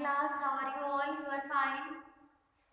class. How are you all? You are fine.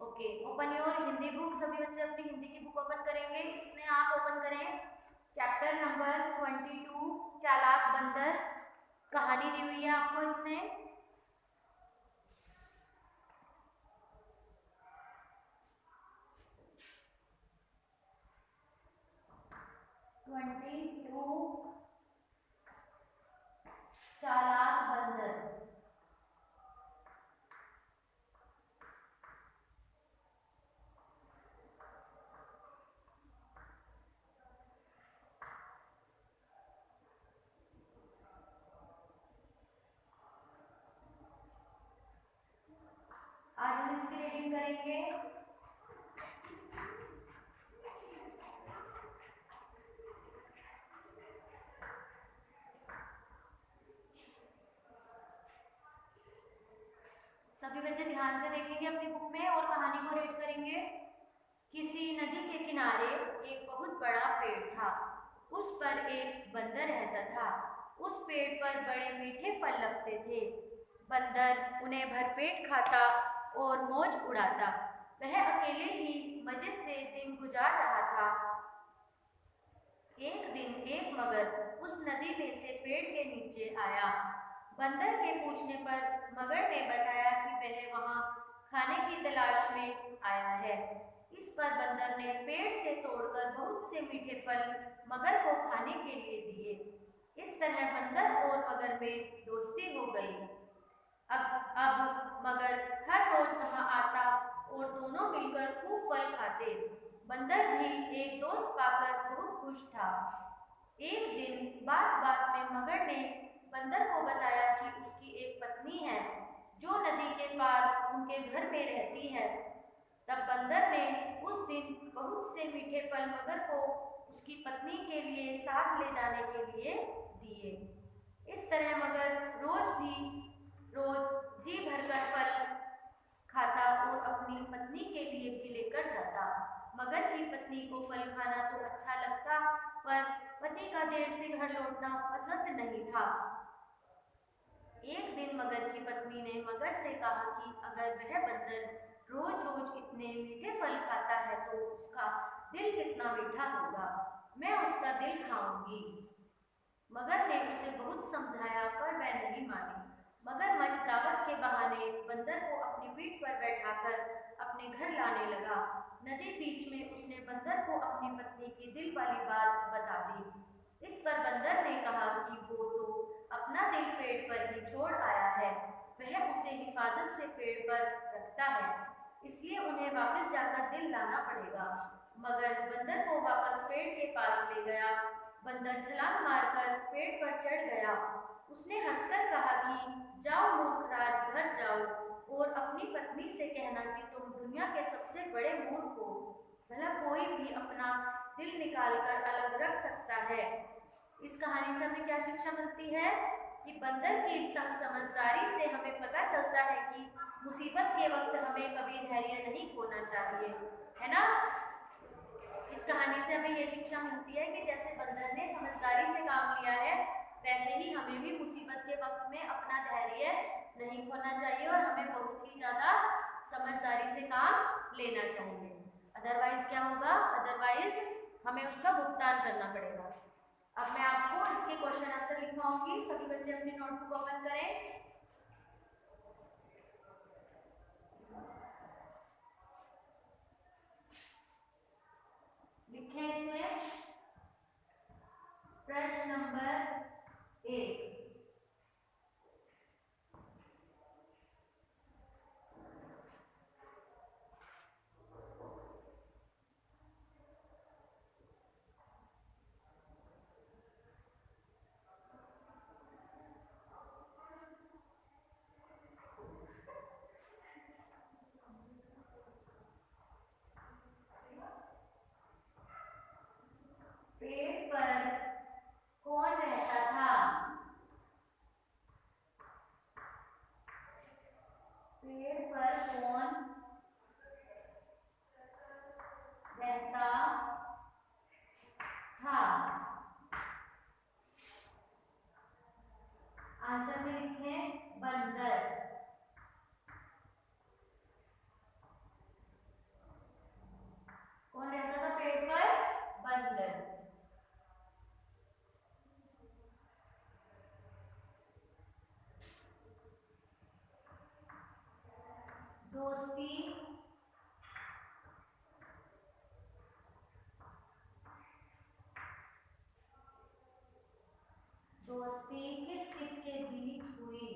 Okay. Open your Hindi book. सभी बच्चे अपनी हिंदी की बुक ओपन करेंगे. इसमें आप ओपन करें चैप्टर नंबर 22 चालाक बंदर. कहानी दी हुई है आपको इसमें. चालाक बंदर. आज हम इसकी रीडिंग करेंगे. सभी बच्चे ध्यान से देखेंगे अपनी बुक में और कहानी को रीड करेंगे. किसी नदी के किनारे एक बहुत बड़ा पेड़ था. उस पर एक बंदर रहता था. उस पेड़ पर बड़े मीठे फल लगते थे. बंदर उन्हें भरपेट खाता और मौज उड़ाता. वह अकेले ही मजे से दिन गुजार रहा था. एक दिन एक मगर उस नदी में से पेड़ के नीचे आया. बंदर के पूछने पर मगर ने बताया कि वह वहां खाने की तलाश में आया है. इस पर बंदर ने पेड़ से तोड़कर बहुत से मीठे फल मगर को खाने के लिए दिए. इस तरह बंदर और मगर में दोस्ती हो गई. अब मगर हर रोज वहां आता और दोनों मिलकर खूब फल खाते. बंदर भी एक दोस्त पाकर बहुत खुश था. एक दिन बात बात में मगर ने बंदर को बताया कि उसकी एक पत्नी है जो नदी के पार उनके घर में रहती है. तब बंदर ने उस दिन बहुत से मीठे फल मगर को उसकी पत्नी के लिए साथ ले जाने के लिए दिए. इस तरह मगर रोज जी भरकर फल खाता और अपनी पत्नी के लिए भी लेकर जाता. मगर की पत्नी को फल खाना तो अच्छा लगता पर पति का देर से घर लौटना पसंद नहीं था. एक दिन मगर की पत्नी ने मगर से कहा कि अगर वह बंदर रोज रोज इतने मीठे फल खाता है तो उसका दिल कितना मीठा होगा. मैं उसका दिल खाऊंगी. मगर ने उसे बहुत समझाया पर वह नहीं मानी. मगरमच्छ दावत के बहाने बंदर को अपनी पीठ पर बैठाकर अपने घर लाने लगा. नदी बीच में उसने बंदर को अपनी पत्नी की दिल वाली बात बता दी. इस पर बंदर ने कहा कि वो तो अपना दिल पेड़ पर ही छोड़ आया है. वह उसे हिफाजत से पेड़ पर रखता है इसलिए उन्हें वापस जाकर दिल लाना पड़ेगा. मगर बंदर को वापस पेड़ के पास ले गया. बंदर छलांग मारकर पेड़ पर चढ़ गया. उसने हंसकर कहा कि जाओ मूर्ख राज, घर जाओ और अपनी पत्नी से कहना कि तुम दुनिया के सबसे बड़े मूर्ख हो. भला कोई भी अपना दिल निकालकर अलग रख सकता है. इस कहानी से हमें क्या शिक्षा मिलती है कि बंदर की इस समझदारी से हमें पता चलता है कि मुसीबत के वक्त हमें कभी धैर्य नहीं खोना चाहिए, है ना. इस कहानी से हमें ये शिक्षा मिलती है कि जैसे बंदर ने समझदारी से काम लिया है वैसे ही हमें भी मुसीबत के वक्त में अपना धैर्य नहीं खोना चाहिए और हमें बहुत ही ज़्यादा समझदारी से काम लेना चाहिए. अदरवाइज क्या होगा, अदरवाइज हमें उसका भुगतान करना पड़ेगा. अब मैं आपको इसके क्वेश्चन आंसर लिखवाऊंगी. सभी बच्चे अपनी नोटबुक ओपन करें. लिखें इसमें प्रश्न नंबर 1. पेड़ पर कौन रहता था? दोस्ती किस किस के बीच हुई?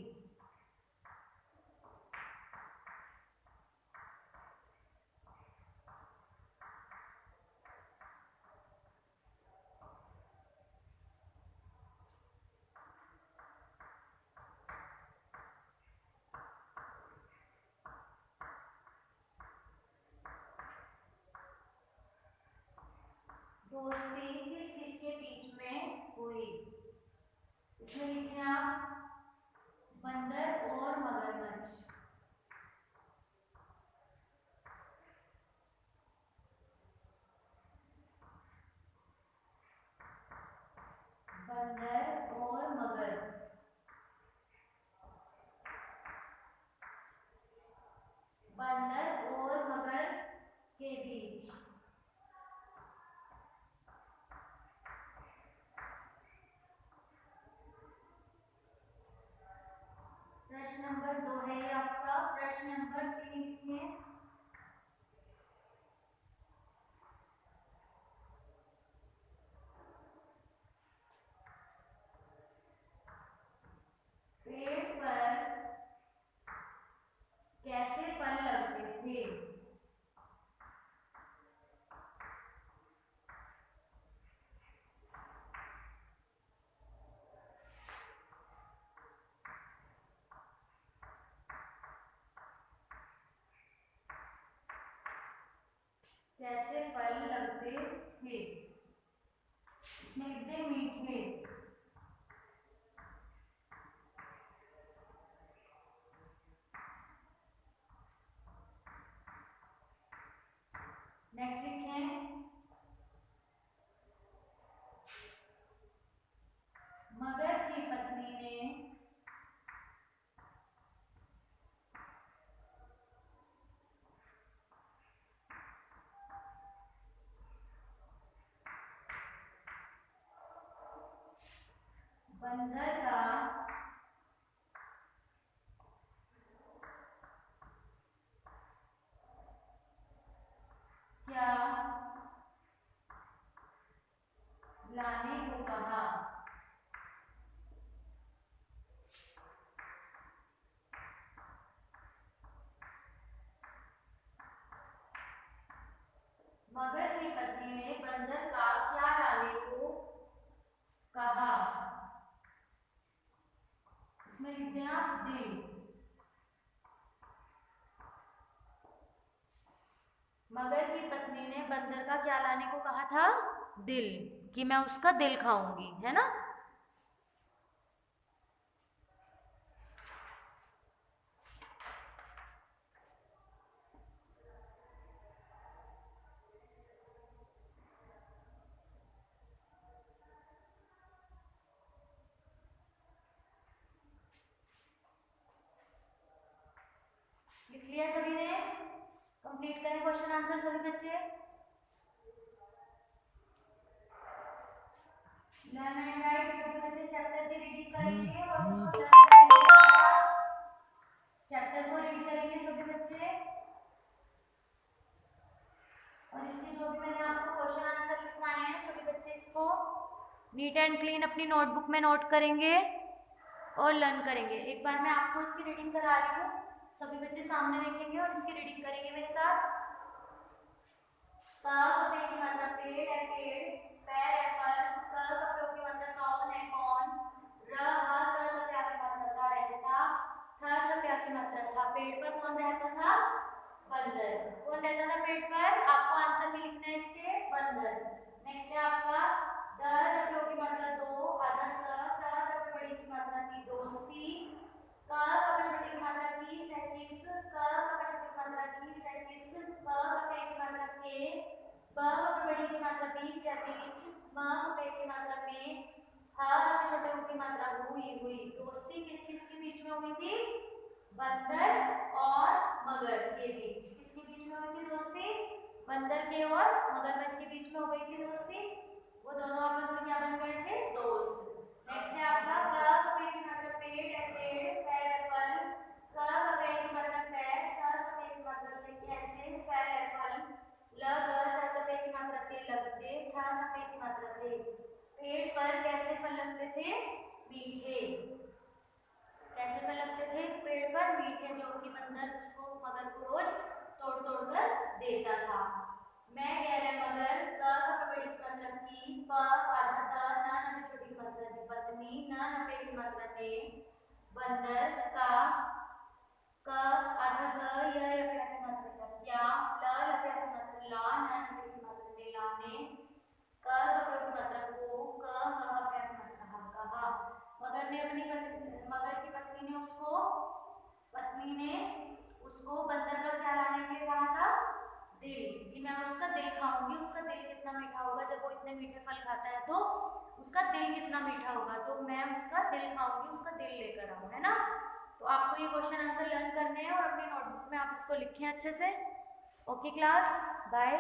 दोस्ती किस किस के बीच में हुई? इसमें लिखें आप बंदर और मगरमच्छ। बंदर और मगर, बंदर और मगर के बीच। प्रश्न नंबर 2 है ये आपका। प्रश्न नंबर 3 लिखिए। पेड़ पर कैसे फल लगते थे? कैसे फल लगते थे? इसमें लिख दे मीठे। नेक्स्ट लिखें मगर की पत्नी ने बंदर का क्या लाने को कहा? मगर की पत्नी ने बंदर का क्या लाने को कहा? इसमें लिख दें आप दिल। मगर की पत्नी ने बंदर का क्या लाने को कहा था? दिल, कि मैं उसका दिल खाऊंगी, है ना। लिख लिया सभी ने? कंप्लीट करें क्वेश्चन आंसर सभी बच्चे। लर्न एंड राइट सभी बच्चे चैप्टर की रीडिंग करेंगे और उसको लर्न करेंगे। चैप्टर को रीड करेंगे सभी बच्चे और इसके जो भी मैंने आपको क्वेश्चन आंसर लिखवाए हैं सभी बच्चे इसको नीट एंड क्लीन अपनी नोटबुक में नोट करेंगे और लर्न करेंगे। एक बार मैं आपको इसकी रीडिंग करा रही हूँ, सभी बच्चे सामने देखेंगे और इसकी रीडिंग करेंगे मेरे साथ। क कपे की मात्रा पेड़ है पेड़, पैर है पर, क कपे की मात्रा कौन है कौन, र ह त तप्या की मात्रा था रहता, थ तप्या की मात्रा था। पेड़ पर कौन रहता था? बंदर। कौन रहता था पेड़ पर? आपको आंसर में लिखना है इसके बंदर। नेक्स्ट है आपका द तप्यो की मात्रा दो, आधा स, त तप बड़ी की मात्रा थी दोस्ती, क कप छोटी की मात्रा की है किस, क कप छोटी की मात्रा की है किस, ब कपे की मात्रा के, ब कप बड़ी की मात्रा बीच है बीच, म कपे की मात्रा में, ह कप छोटे उ की मात्रा हुई हुई। दोस्ती किस किस के बीच में हुई थी? बंदर और मगर के बीच। किसके बीच में हुई थी दोस्ती? बंदर के और मगरमच्छ के बीच में हो गई थी दोस्ती। वो दोनों आपस में क्या बन गए थे? दोस्त। नेक्स्ट है आपका क कपे की मात्रा पेड़ है पेड़, पैर है फल, क कपे की मात्रा पैर, स सपे की मात्रा से कैसे, फल है फल, ल ग त तपे की मात्रा ते लगते, थ थपे की मात्रा थे। पेड़ पर कैसे फल लगते थे? मीठे। कैसे फल लगते थे पेड़ पर? मीठे, जो कि बंदर उसको मगर को रोज तोड़ तोड़ कर देता था। मैं कह रहे मगर क बड़ी मतलब की, प आधा त, ना नपे छोटी की मतलब पत्नी, ना नपे की मतलब ने, बंदर का, क आधा क, य लपे की मतलब क्या, ल लपे की मतलब ला, ना नपे की मतलब ने लाने, क कपे की मतलब को, क ह पे की मतलब कहा। मगर ने अपनी मगर की पत्नी ने उसको बंदर का क्या लाने के लिए कहा था? दिल, कि मैं उसका दिल खाऊंगी। उसका दिल कितना मीठा होगा, जब वो इतने मीठे फल खाता है तो उसका दिल कितना मीठा होगा, तो मैं उसका दिल खाऊंगी, उसका दिल लेकर आऊँ, है ना। तो आपको ये क्वेश्चन आंसर लर्न करने हैं और अपनी नोटबुक में आप इसको लिखें अच्छे से। Okay class, bye.